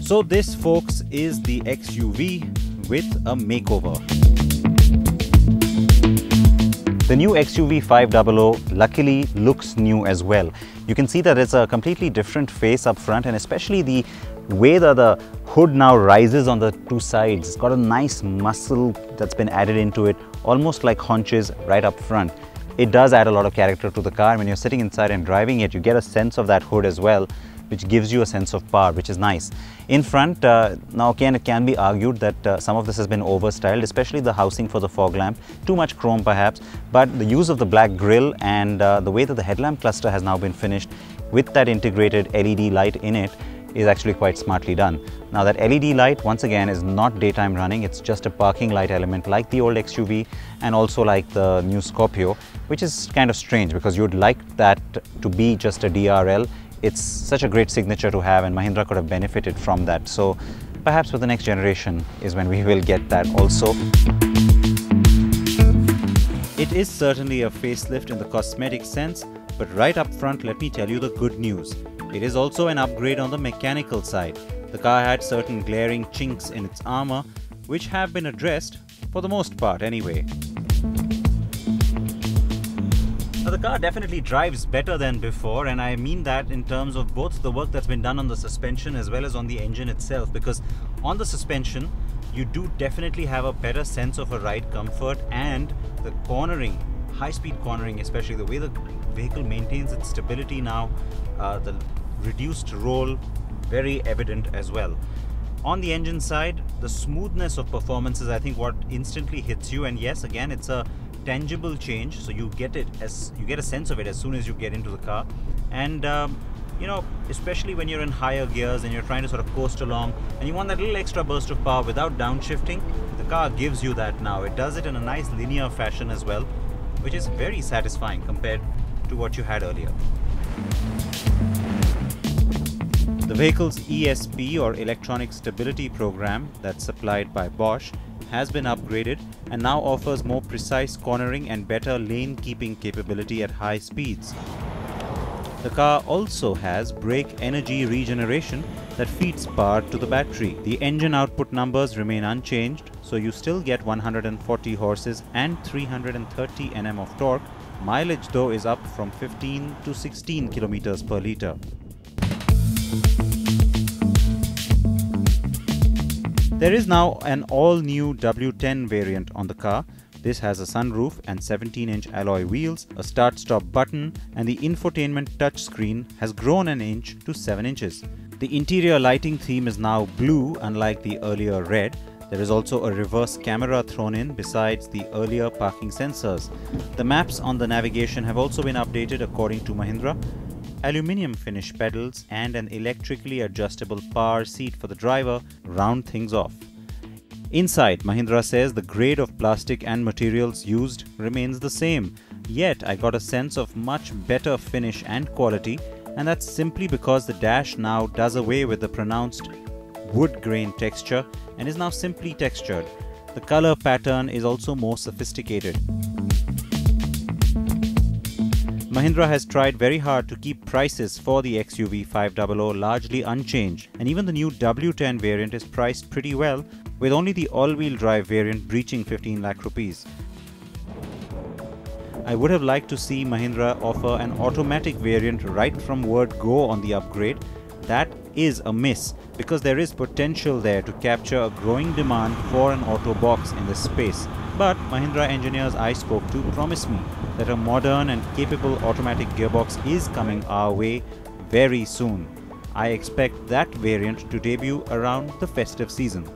So this, folks, is the XUV with a makeover. The new XUV 500 luckily looks new as well. You can see that it's a completely different face up front, and especially the way that the hood now rises on the two sides. It's got a nice muscle that's been added into it, almost like haunches right up front. It does add a lot of character to the car. When you're sitting inside and driving it, you get a sense of that hood as well, which gives you a sense of power, which is nice. In front, now again, it can be argued that some of this has been overstyled, especially the housing for the fog lamp. Too much chrome perhaps, but the use of the black grille and the way that the headlamp cluster has now been finished with that integrated LED light in it is actually quite smartly done. Now that LED light, once again, is not daytime running. It's just a parking light element like the old XUV and also like the new Scorpio, which is kind of strange because you'd like that to be just a DRL. It's such a great signature to have, and Mahindra could have benefited from that. So perhaps with the next generation is when we will get that also. It is certainly a facelift in the cosmetic sense, but right up front, let me tell you the good news. It is also an upgrade on the mechanical side. The car had certain glaring chinks in its armor, which have been addressed for the most part anyway. Now, the car definitely drives better than before, and I mean that in terms of both the work that's been done on the suspension as well as on the engine itself, because on the suspension you do definitely have a better sense of a ride comfort, and the cornering, high-speed cornering, especially the way the vehicle maintains its stability now, the reduced roll, very evident as well. On the engine side, the smoothness of performance is, I think, what instantly hits you, and yes, again, it's a tangible change, so you get a sense of it as soon as you get into the car. And you know, especially when you're in higher gears and you're trying to sort of coast along and you want that little extra burst of power without downshifting, the car gives you that now. It does it in a nice linear fashion as well, which is very satisfying compared to what you had earlier. The vehicle's ESP, or Electronic Stability Program, that's supplied by Bosch, has been upgraded and now offers more precise cornering and better lane keeping capability at high speeds. The car also has brake energy regeneration that feeds power to the battery. The engine output numbers remain unchanged, so you still get 140 horses and 330 Nm of torque. Mileage though is up from 15 to 16 km per litre. There is now an all-new W10 variant on the car. This has a sunroof and 17-inch alloy wheels, a start-stop button, and the infotainment touchscreen has grown an inch to 7 inches. The interior lighting theme is now blue, unlike the earlier red. There is also a reverse camera thrown in besides the earlier parking sensors. The maps on the navigation have also been updated according to Mahindra. Aluminium finish pedals and an electrically adjustable power seat for the driver round things off. Inside, Mahindra says the grade of plastic and materials used remains the same, yet I got a sense of much better finish and quality, and that's simply because the dash now does away with the pronounced wood grain texture and is now simply textured. The color pattern is also more sophisticated. Mahindra has tried very hard to keep prices for the XUV 500 largely unchanged, and even the new W10 variant is priced pretty well, with only the all-wheel drive variant breaching 15 lakh rupees. I would have liked to see Mahindra offer an automatic variant right from word go on the upgrade. That is a miss, because there is potential there to capture a growing demand for an auto box in this space. But Mahindra engineers I spoke to promised me that a modern and capable automatic gearbox is coming our way very soon. I expect that variant to debut around the festive season.